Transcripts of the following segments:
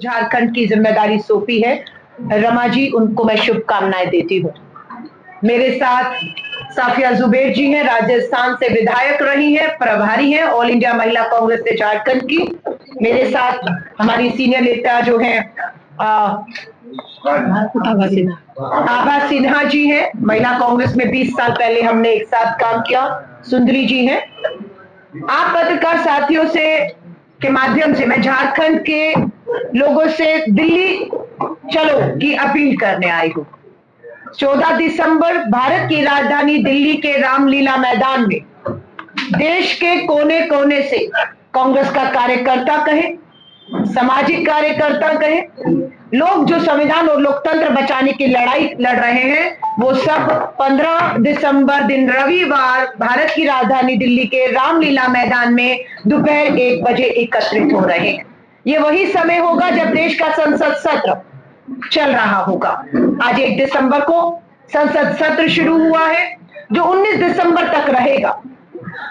झारखंड की जिम्मेदारी सौंपी है। रमा जी, उनको मैं शुभकामनाएं देती हूँ। मेरे साथ साफिया जुबैर जी हैं, राजस्थान से विधायक रही हैं, प्रभारी हैं ऑल इंडिया महिला कांग्रेस से झारखंड की। मेरे साथ हमारी सीनियर नेता जो हैं आभा सिन्हा जी हैं, महिला कांग्रेस में 20 साल पहले हमने एक साथ काम किया। सुंदरी जी हैं। आप पत्रकार साथियों से के माध्यम से मैं झारखंड के लोगों से दिल्ली चलो की अपील करने आई हूँ। 14 दिसंबर भारत की राजधानी दिल्ली के रामलीला मैदान में देश के कोने कोने से कांग्रेस का कार्यकर्ता कहे, सामाजिक कार्यकर्ता कहे, लोग जो संविधान और लोकतंत्र बचाने की लड़ाई लड़ रहे हैं, वो सब 15 दिसंबर दिन रविवार भारत की राजधानी दिल्ली के रामलीला मैदान में दोपहर 1 बजे एकत्रित हो रहे हैं। ये वही समय होगा जब देश का संसद सत्र चल रहा होगा। आज 1 दिसंबर को संसद सत्र शुरू हुआ है जो 19 दिसंबर तक रहेगा।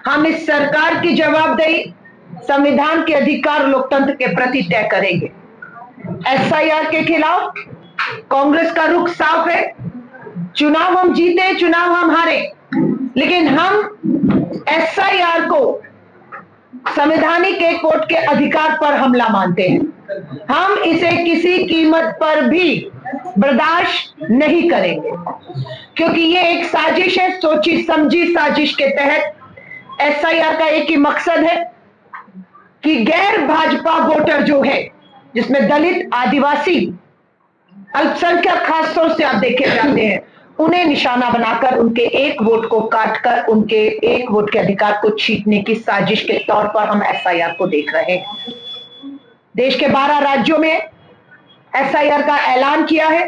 हम इस सरकार की जवाबदेही संविधान के अधिकार लोकतंत्र के प्रति तय करेंगे। एसआईआर के खिलाफ कांग्रेस का रुख साफ है। चुनाव हम जीते, चुनाव हम हारे, लेकिन हम एसआईआर को संवैधानिक एक वोट के अधिकार पर हमला मानते हैं। हम इसे किसी कीमत पर भी बर्दाश्त नहीं करेंगे, क्योंकि ये एक साजिश है। सोची समझी साजिश के तहत एसआईआर का एक ही मकसद है कि गैर भाजपा वोटर जो है, जिसमें दलित, आदिवासी, अल्पसंख्यक खासतौर से आप देखे जाते हैं, उन्हें निशाना बनाकर उनके एक वोट को काटकर उनके एक वोट के अधिकार को छीनने की साजिश के तौर पर हम एसआईआर को देख रहे हैं। देश के 12 राज्यों में एसआईआर का ऐलान किया है।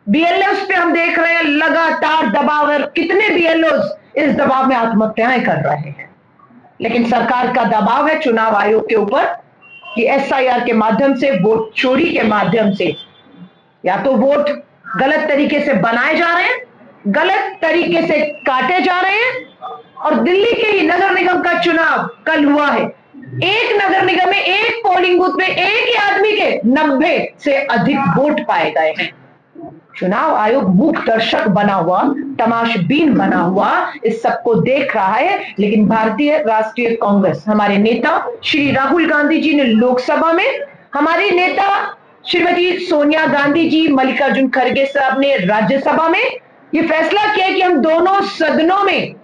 बीएलओ पे हम देख रहे हैं लगातार दबाव है। कितने बीएलओ इस दबाव में आत्महत्याएं कर रहे हैं, लेकिन सरकार का दबाव है चुनाव आयोग के ऊपर कि एसआईआर के माध्यम से, वोट चोरी के माध्यम से, या तो वोट गलत तरीके से बनाए जा रहे हैं, गलत तरीके से काटे जा रहे हैं। और दिल्ली के ही नगर निगम का चुनाव कल हुआ है। एक नगर निगम में एक पोलिंग बूथ में एक ही आदमी के 90 से अधिक वोट पाए गए हैं। चुनाव आयोग मूक दर्शक बना हुआ, तमाशबीन बना हुआ इस सबको देख रहा है। लेकिन भारतीय राष्ट्रीय कांग्रेस, हमारे नेता श्री राहुल गांधी जी ने लोकसभा में, हमारी नेता श्रीमती सोनिया गांधी जी, मल्लिकार्जुन खड़गे साहब ने राज्यसभा में ये फैसला किया कि हम दोनों सदनों में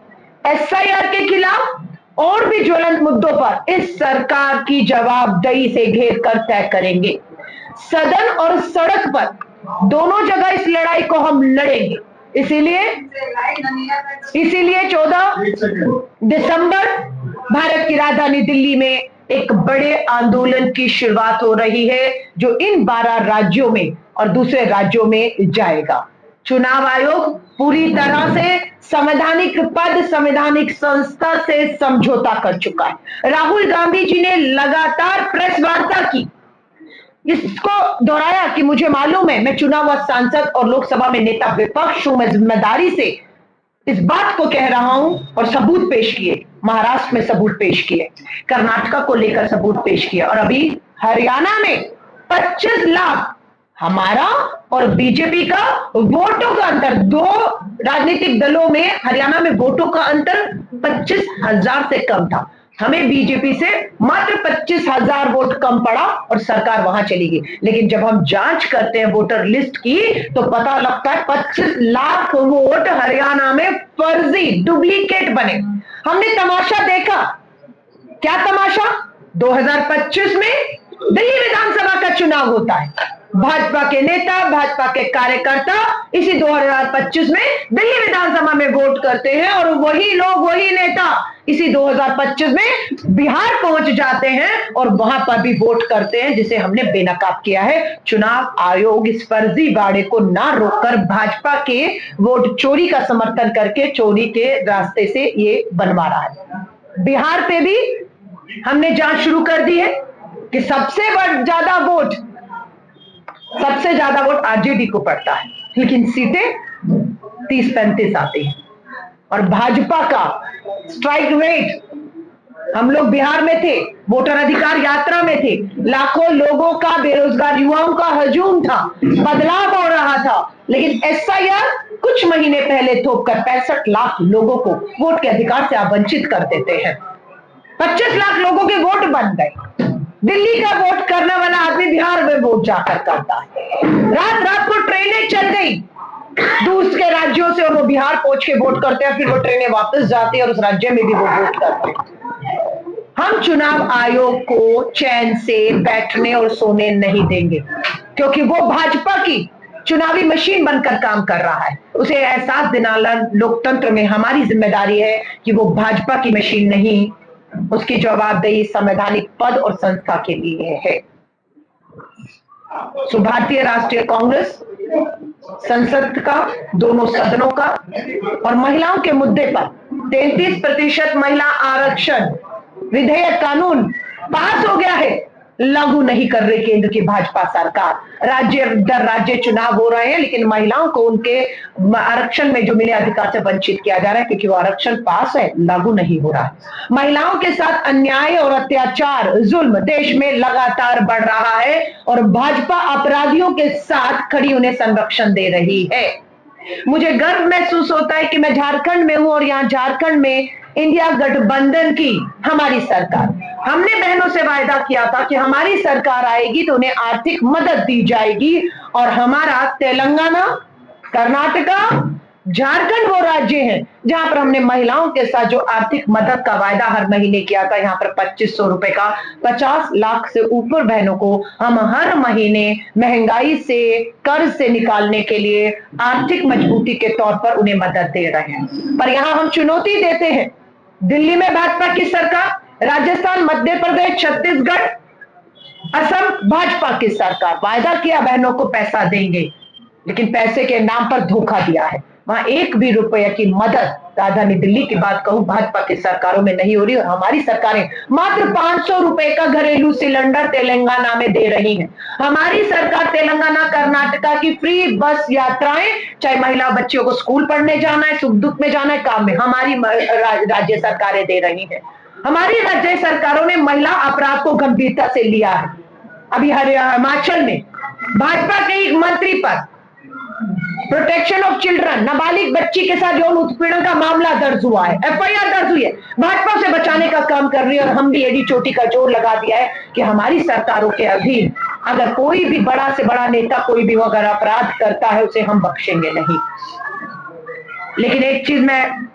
एसआईआर के खिलाफ और भी ज्वलंत मुद्दों पर इस सरकार की जवाबदेही से घेर कर तय करेंगे। सदन और सड़क पर दोनों जगह इस लड़ाई को हम लड़ेंगे। इसीलिए 14 दिसंबर भारत की राजधानी दिल्ली में एक बड़े आंदोलन की शुरुआत हो रही है, जो इन 12 राज्यों में और दूसरे राज्यों में जाएगा। चुनाव आयोग पूरी तरह से संवैधानिक पद, संवैधानिक संस्था से समझौता कर चुका है। राहुल गांधी जी ने लगातार प्रेस वार्ता की, इसको दोहराया कि मुझे मालूम है, मैं चुना हुआ सांसद और लोकसभा में नेता विपक्ष हूं, मैं जिम्मेदारी से इस बात को कह रहा हूं। और सबूत पेश किए, महाराष्ट्र में सबूत पेश किए, कर्नाटका को लेकर सबूत पेश किया, और अभी हरियाणा में 25 लाख हमारा और बीजेपी का वोटों का अंतर, 2 राजनीतिक दलों में हरियाणा में वोटों का अंतर 25,000 से कम था। हमें बीजेपी से मात्र 25,000 वोट कम पड़ा और सरकार वहां चली गई। लेकिन जब हम जांच करते हैं वोटर लिस्ट की, तो पता लगता है 25 लाख वोट हरियाणा में फर्जी, डुप्लीकेट बने। हमने तमाशा देखा। क्या तमाशा? 2025 में दिल्ली विधानसभा का चुनाव होता है। भाजपा के नेता, भाजपा के कार्यकर्ता इसी 2025 में दिल्ली विधानसभा में वोट करते हैं, और वही लोग, वही नेता इसी 2025 में बिहार पहुंच जाते हैं और वहां पर भी वोट करते हैं, जिसे हमने बेनकाब किया है। चुनाव आयोग इस फर्जी बाड़े को ना रोककर भाजपा के वोट चोरी का समर्थन करके चोरी के रास्ते से ये बनवा रहा है। बिहार पे भी हमने जांच शुरू कर दी है कि सबसे ज्यादा वोट आरजेडी को पड़ता है, लेकिन सीटें 30-35 आती हैं। और भाजपा का स्ट्राइक रेट हम लोग बिहार में थे, वोटर अधिकार यात्रा में थे, लाखों लोगों का, बेरोजगार युवाओं का हजूम था, बदलाव हो रहा था, लेकिन एसआईआर कुछ महीने पहले थोपकर 65 लाख लोगों को वोट के अधिकार से आप वंचित कर देते हैं। 25 लाख लोगों के वोट बन गए। दिल्ली का वोट करने वाला आदमी बिहार में वोट जाकर करता है। रात रात को ट्रेनें चल गई दूसरे राज्यों से और वो बिहार पहुंच के वोट करते हैं, फिर वो ट्रेनें वापस जाती है और उस राज्य में भी वो वोट करते हैं। हम चुनाव आयोग को चैन से बैठने और सोने नहीं देंगे, क्योंकि वो भाजपा की चुनावी मशीन बनकर काम कर रहा है। उसे एहसास दिलाना लोकतंत्र में हमारी जिम्मेदारी है कि वो भाजपा की मशीन नहीं, उसकी जवाबदेही संवैधानिक पद और संस्था के लिए है। सो भारतीय राष्ट्रीय कांग्रेस संसद का, दोनों सदनों का और महिलाओं के मुद्दे पर 33% महिला आरक्षण विधेयक कानून पास हो गया है, लागू नहीं कर रही केंद्र की भाजपा सरकार। राज्य दर राज्य चुनाव हो रहे हैं, लेकिन महिलाओं को उनके आरक्षण में जो मिले अधिकार से वंचित किया जा रहा है, क्योंकि वो आरक्षण पास है, लागू नहीं हो रहा है। महिलाओं के साथ अन्याय और अत्याचार, जुल्म देश में लगातार बढ़ रहा है और भाजपा अपराधियों के साथ खड़ी उन्हें संरक्षण दे रही है। मुझे गर्व महसूस होता है कि मैं झारखंड में हूं और यहां झारखंड में इंडिया गठबंधन की हमारी सरकार, हमने बहनों से वायदा किया था कि हमारी सरकार आएगी तो उन्हें आर्थिक मदद दी जाएगी और हमारा तेलंगाना, कर्नाटका, झारखंड वो राज्य हैं जहां पर हमने महिलाओं के साथ जो आर्थिक मदद का वायदा हर महीने किया था, यहां पर 2500 रुपए का 50 लाख से ऊपर बहनों को हम हर महीने महंगाई से, कर्ज से निकालने के लिए आर्थिक मजबूती के तौर पर उन्हें मदद दे रहे हैं। पर यहां हम चुनौती देते हैं, दिल्ली में भाजपा की सरकार, राजस्थान, मध्य प्रदेश, छत्तीसगढ़, असम भाजपा की सरकार, वायदा किया बहनों को पैसा देंगे, लेकिन पैसे के नाम पर धोखा दिया है। वहां एक भी रुपये की मदद, राजधानी दिल्ली की बात कहूं, भाजपा की सरकारों में नहीं हो रही और हमारी सरकारें मात्र 500 रुपए का घरेलू सिलेंडर तेलंगाना में दे रही हैं। हमारी सरकार तेलंगाना, कर्नाटका की फ्री बस यात्राएं, चाहे महिला बच्चियों को स्कूल पढ़ने जाना है, सुख दुख में जाना है, काम में, हमारी राज्य सरकारें दे रही है। हमारी राज्य सरकारों ने महिला अपराध को गंभीरता से लिया है। अभी हिमाचल में भाजपा के एक मंत्री पर प्रोटेक्शन ऑफ चिल्ड्रन, नाबालिग बच्ची के साथ यौन उत्पीड़न का मामला दर्ज हुआ है, एफआईआर दर्ज हुई है। भाजपा उसे बचाने का काम कर रही है और हम भी एडी चोटी का जोर लगा दिया है कि हमारी सरकारों के अधीन अगर कोई भी बड़ा से बड़ा नेता कोई भी अगर अपराध करता है, उसे हम बख्शेंगे नहीं। लेकिन एक चीज मैं